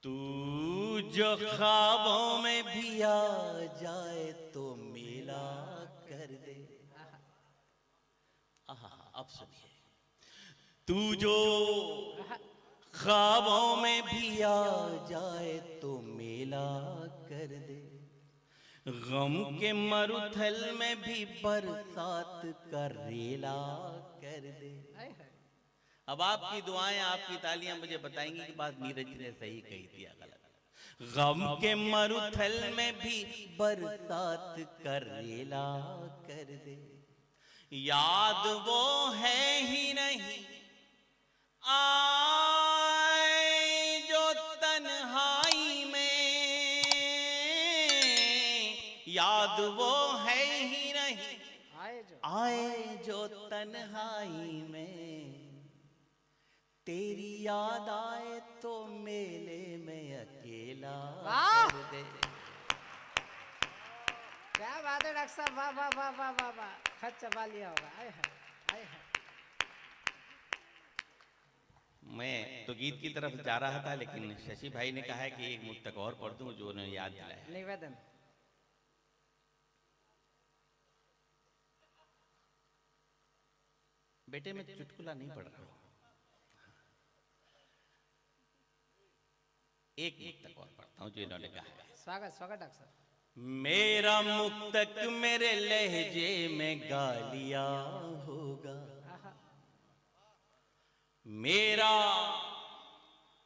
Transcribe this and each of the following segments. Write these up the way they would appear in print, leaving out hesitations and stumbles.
तू जो ख्वाबों में भी आ जाए तो मिला कर दे। आहा, अब सुनिए। तू जो ख्वाबों में भी आ जाए तो मिला कर दे, गम के मरुथल में भी बरसात का रेला कर दे। अब आपकी दुआएं, आपकी तालियां मुझे बताएंगी कि बात नीरज ने सही कही थी या गलत। गम के मरुथल में भी बरसात का रेला कर दे, याद वो है ही नहीं आए जो तन्हाई में, याद वो है ही नहीं आए जो तन्हाई में, तेरी याद आए तो मेले में अकेला कर दे। क्या बात है डॉक्टर साहब, वाह वाह वाह वाह वाह वाह, खत चबा लिया होगा। आए है, आए है। मैं तो गीत की तरफ जा रहा था, लेकिन शशि भाई ने कहा है कि एक मुक्तक और पढ़ दूं जो उन्हें याद दिलाया। निवेदन। बेटे मैं चुटकुला नहीं पढ़ रहा हूं, एक मुक्तक और पढ़ता हूं जो इन्होंने कहा है। स्वागत स्वागत डॉक्टर साहब। मेरा मुक्तक मेरे लहजे में गा लिया होगा, मेरा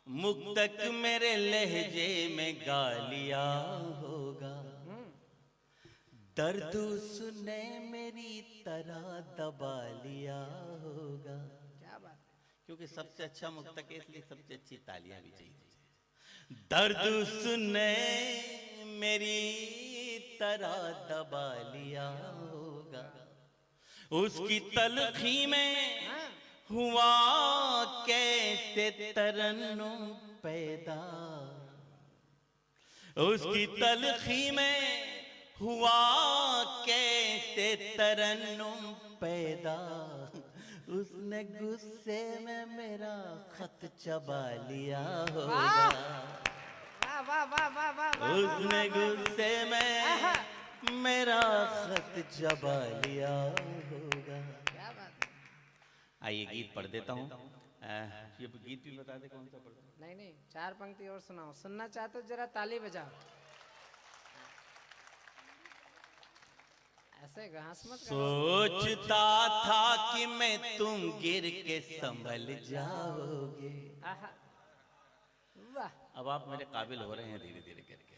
मुक्तक मेरे लहजे में गा लिया होगा, दर्द उसने मेरी तरह दबा लिया होगा। क्या बात है। क्योंकि सबसे अच्छा मुक्तक है, इसलिए सबसे अच्छी तालियां भी चाहिए। दर्द उसने मेरी तरह दबा लिया होगा, उसकी तलखी में हुआ कैसे तरन्नुम पैदा, उसकी तलखी में हुआ कैसे तरन्नुम पैदा, उसने गुस्से में मेरा खत चबा लिया होगा, वाह वाह वाह वाह वाह, उसने गुस्से में मेरा खत चबा लिया होगा। क्या बात है। आइए गीत पढ़ देता हूँ। ये गीत भी बता दे कौन सा पढ़। नहीं नहीं, चार पंक्ति और सुनाओ। सुनना चाहते हो जरा ताली बजाओ। ऐसे घास मत गाओ। सोचता था कि मैं तुम गिर के संभल जाओगे। वाह, अब आप मेरे काबिल हो रहे हैं धीरे धीरे करके।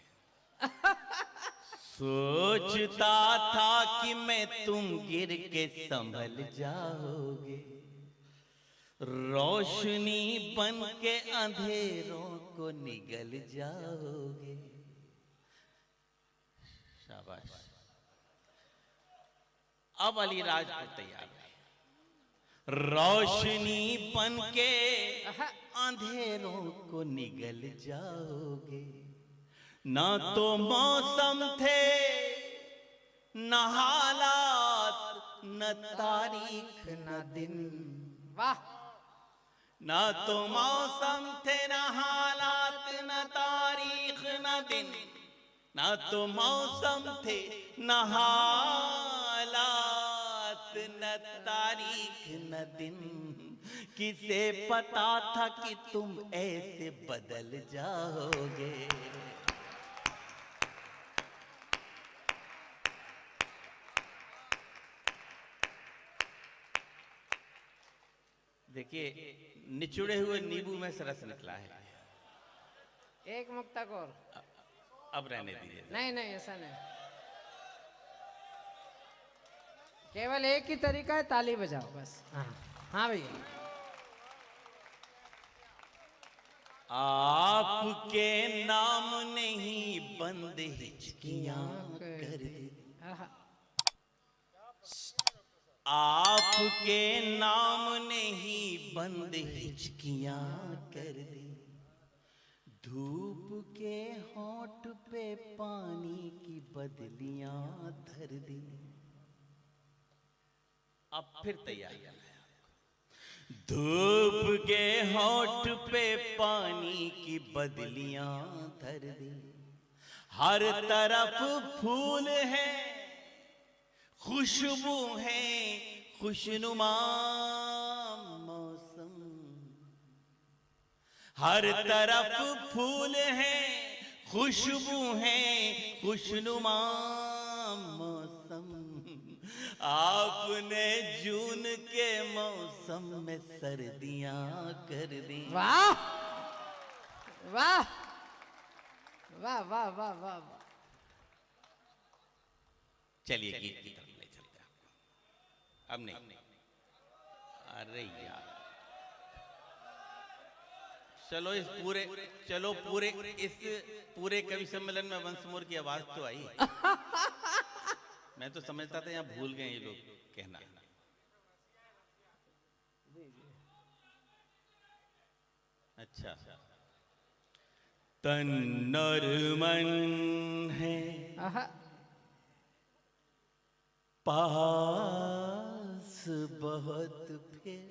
सोचता था कि मैं तुम गिर के संभल जाओगे, रोशनी बन के अंधेरों को निगल जाओगे। शाबाश। अब अलीराज को तैयार है। रोशनी बन के अंधेरों को निगल जाओगे, ना तो मौसम थे न हालात न तारीख न दिन। वाह, ना तो मौसम थे न हालात न तारीख न दिन, ना तो मौसम थे न हालात न तारीख न दिन, किसे पता था कि तुम ऐसे बदल जाओगे। देखिए, निचुड़े हुए नींबू में से रस निकला है। एक मुक्तक और। अब रहने दीजिए। नहीं नहीं, ऐसा नहीं, केवल एक ही तरीका है, ताली बजाओ बस। हाँ हाँ भैया। आपके नाम नहीं बंद हिचकियां कर दी, आपके नाम नहीं बंद हिचकियां कर दी, धूप के होंठ पे पानी की बदलियां धर दी। अब फिर तैयार है। धूप के होठ पे पानी की बदलियां धर दी, हर तरफ फूल है, खुशबू है, खुशनुमा मौसम। हर तरफ फूल है, खुशबू है, खुशनुमा मौसम। आपने जून के मौसम में सर्दियां कर दी। वाह वाह वाह वाह वाह वाह वाह। चलिए गीत की तरफ ले चलते हैं आपको। अब नहीं, अरे यार, चलो इस पूरे कवि सम्मेलन में वंश मोर की आवाज तो आई। मैं तो समझता था यहाँ भूल गए ये लोग कहना। अच्छा, तन और मन है पास बहुत फिर,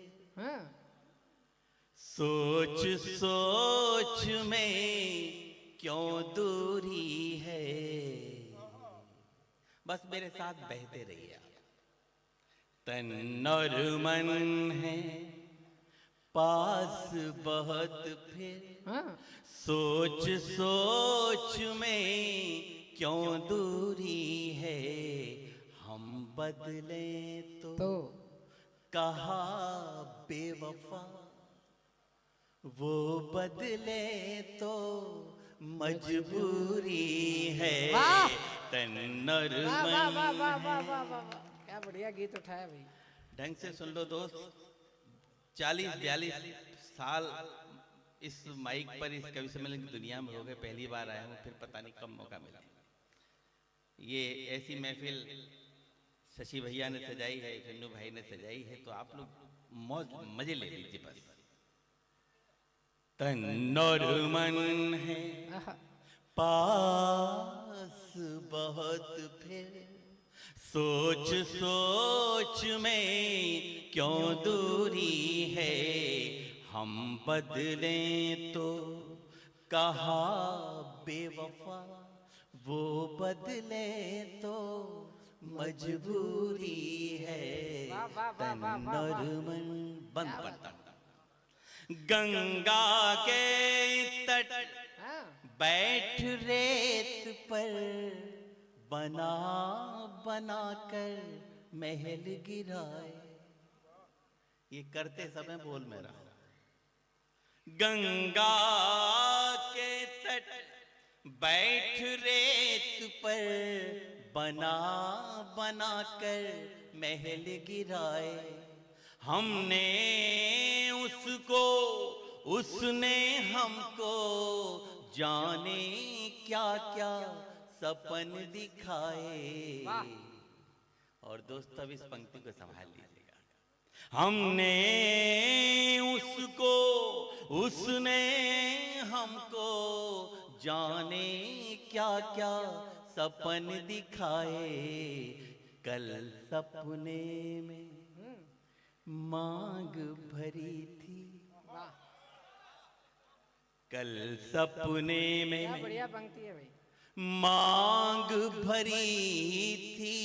सोच सोच में क्यों दूरी है। बस मेरे साथ बहते रहिए आप। तन और मन है पास बहुत फिर, सोच सोच में क्यों दूरी है। हम बदले तो कहा बेवफा, वो बदले तो मजबूरी है। तन और मन। क्या बढ़िया गीत उठाया भाई। ढंग से सुन लो दोस्त, 40-42 साल इस माइक पर इस कवि सम्मेलन की दुनिया में हो गए। पहली बार आया हूँ, फिर पता नहीं कब मौका मिला। ये ऐसी महफिल शशि भैया ने सजाई है, चन्नू भाई ने सजाई है, तो आप लोग मौज मजे ले लीजिए बस। तन और मन है पास बहुत फिर, सोच सोच में क्यों दूरी है। हम बदलें तो कहा बेवफा, वो बदले तो मजबूरी है। तन और मन। बंद पड़ता। गंगा के तट बैठ रेत पर, बना बना कर महल गिराए। ये करते समय बोल मेरा। गंगा के तट बैठ रेत पर, बना बना कर महल गिराए। हमने उसको, उसने हमको, जाने क्या क्या सपन दिखाए। और दोस्त अब इस पंक्ति को संभाल लीजिएगा। हमने उसको, उसने हमको, जाने क्या क्या सपन दिखाए। कल सपने में मांग भरी थी, कल सपने में क्या बढ़िया पंक्ति है भाई। मांग भरी थी,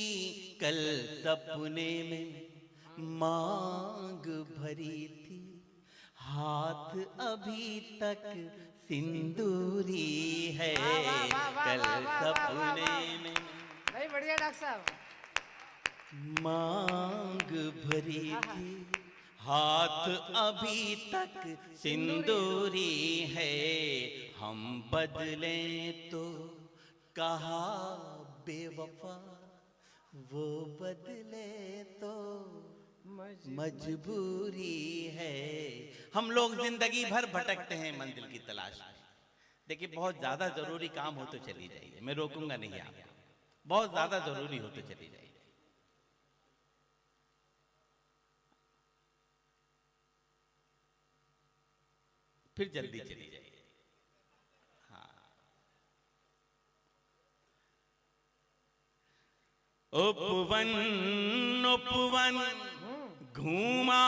कल सपने में मांग भरी थी। हाथ अभी तक सिंदूरी है। कल सपने में भाई बढ़िया डॉक्टर साहब। मांग भरी थी, हाथ अभी तक सिंदूरी है। हम बदलें तो कहा बेवफा, वो बदले तो मजबूरी है। हम लोग जिंदगी भर भटकते हैं मंजिल की तलाश में। देखिए, बहुत ज्यादा जरूरी काम हो तो चली जाइए, मैं रोकूंगा नहीं आपको। बहुत ज्यादा जरूरी हो तो चली जाइए। फिर जल्दी चली जाइए। हाँ, उपवन उपवन घूमा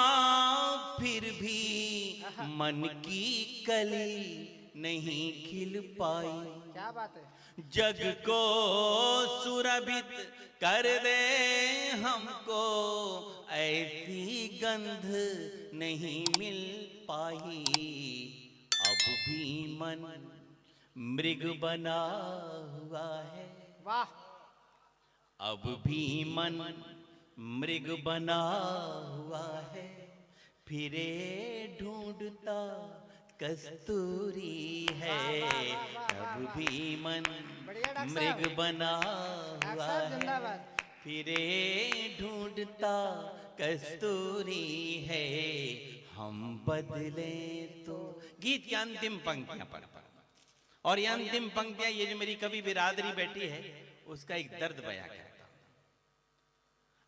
फिर भी मन की कली नहीं खिल पाई। क्या बात है। जग को सुरभित कर दे हमको, ऐसी गंध नहीं मिल पाई। अब भी मन मृग बना हुआ है, वाह। अब भी मन मृग बना हुआ है, फिरे ढूंढता कस्तूरी है। अब भी मन बढ़िया डॉक्टर मृग साहब। बना डॉक्टर हुआ साहब है, जिंदाबाद। फिरे ढूंढता कस्तूरी है। हम बदले तो। गीत की अंतिम पंक्तियां पढ़ और ये अंतिम पंक्तियां, ये जो मेरी कवि बिरादरी बैठी है उसका एक दर्द बयां करता हूं।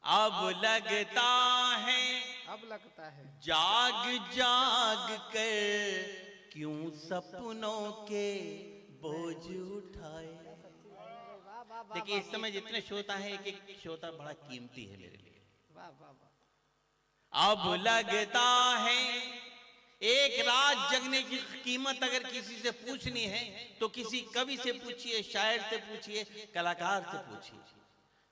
अब लगता है, अब लगता है, जाग जाग कर क्यों सपनों के बोझ उठाए। वाह वाह वाह। देखिए इस समय जितने श्रोता हैं, एक एक श्रोता बड़ा कीमती है मेरे लिए। वाह वाह वाह। अब लगता है एक रात जगने की कीमत अगर किसी से पूछनी है तो किसी कवि से पूछिए, शायर से पूछिए, कलाकार से पूछिए।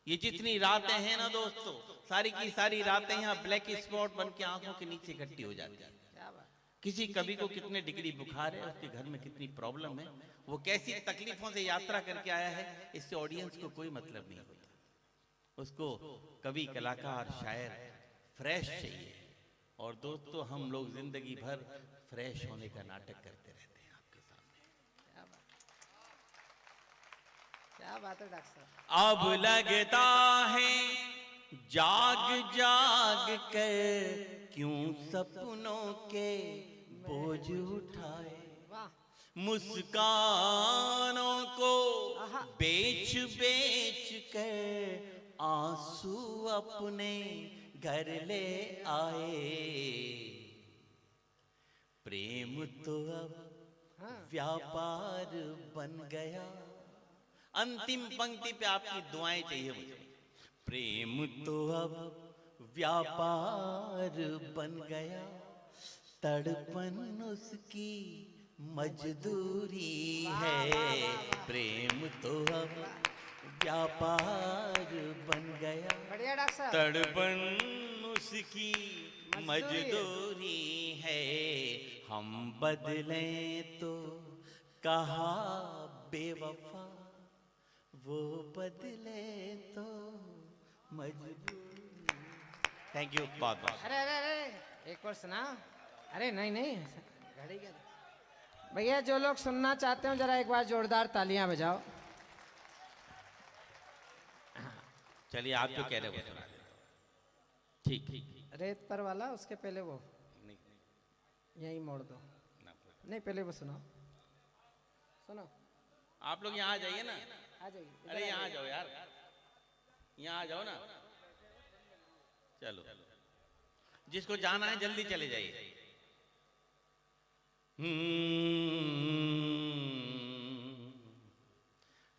ये जितनी रातें हैं ना दोस्तों, सारी की सारी रातें यहाँ ब्लैक स्पॉट बन के आंखों के नीचे इकट्ठी हो जाती है। क्या बात। किसी कवि को कितने डिग्री बुखार है, उसके घर में कितनी प्रॉब्लम है, वो कैसी तकलीफों से यात्रा करके आया है, इससे ऑडियंस को कोई मतलब नहीं होता। उसको कवि, कलाकार, शायर फ्रेश चाहिए। और दोस्तों हम लोग जिंदगी भर फ्रेश होने का नाटक करते रहते हैं आपके सामने। क्या बात, क्या बात है डॉक्टर साहब। अब लगता है जाग जाग कर क्यों सपनों के बोझ उठाए। वाह। मुस्कानों को आहा। बेच बेच कर आंसू अपने घर ले आए। प्रेम तो अब हाँ। व्यापार बन गया। अंतिम पंक्ति पे आपकी दुआएं चाहिए मुझे। प्रेम तो अब व्यापार बन गया, तड़पन उसकी मजदूरी है। प्रेम तो अब व्यापार बन गया, बढ़िया डॉक्टर साहब। तड़पन उसकी मजदूरी है। हम बदलें तो कहा बेवफा, वो बदले तो मजबूरी। थैंक यू बहुत बहुत। अरे अरे अरे एक और सुना। अरे नहीं नहीं घड़ी क्या भैया, जो लोग सुनना चाहते हो जरा एक बार जोरदार तालियां बजाओ। चलिए आप जो कह रहे हो सुना देता हूं। ठीक ठीक। रेत पर वाला, उसके पहले वो नहीं यही मोड़ दो। ना, नहीं पहले वो सुनाओ। सुनो। आप लोग यहाँ आ जाइए ना। आ जाइए। अरे यहाँ आ जाओ यार, यहाँ आ जाओ ना। चलो जिसको जाना है जल्दी चले जाइए।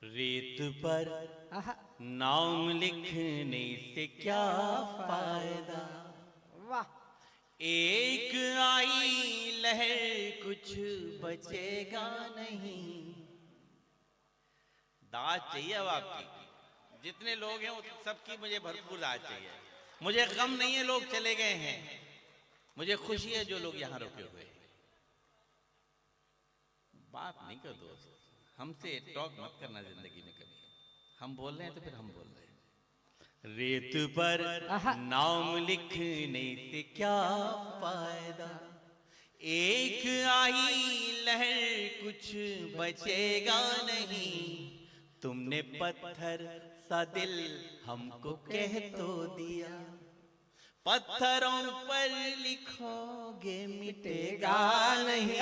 रेत पर आहा। नाम लिखने से क्या फायदा, वाह। एक आई लहर कुछ बचेगा नहीं। दाद चाहिए अब आपकी, जितने लोग हैं वो सबकी मुझे भरपूर दाद चाहिए। मुझे गम नहीं है लोग चले गए हैं, मुझे खुशी है जो लोग यहाँ रुके हुए हैं। बात नहीं कर दोस्त, हमसे टॉक मत करना जिंदगी में कभी। हम बोल रहे हैं तो फिर हम बोल रहे हैं। रेत पर नाम लिखने से क्या फायदा, एक आई लहर कुछ बचेगा नहीं। तुमने पत्थर सा दिल हमको कह तो दिया, पत्थरों पर लिखोगे मिटेगा नहीं।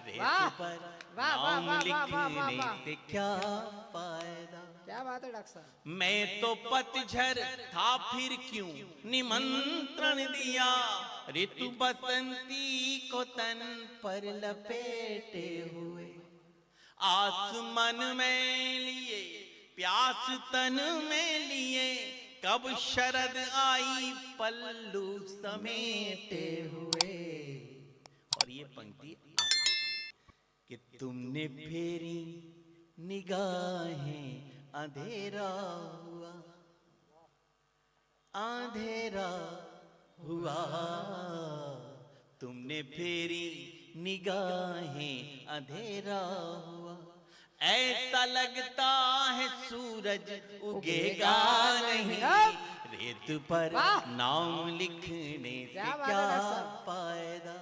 रेत पर नाम लिखने से क्या फायदा। क्या बात है डॉक्टर साहब। मैं तो पतझड़ था फिर क्यों निमंत्रण दिया, ऋतु बसंती को तन पर लपेटे हुए। आसमान में लिए प्यास तन में लिए, कब शरद आई पल्लू समेटे हुए। तुमने फेरी निगाहें, अंधेरा हुआ, अंधेरा हुआ। तुमने फेरी निगाहें, अंधेरा हुआ। ऐसा लगता है सूरज उगेगा नहीं, रेत पर नाम लिखने से क्या फायदा।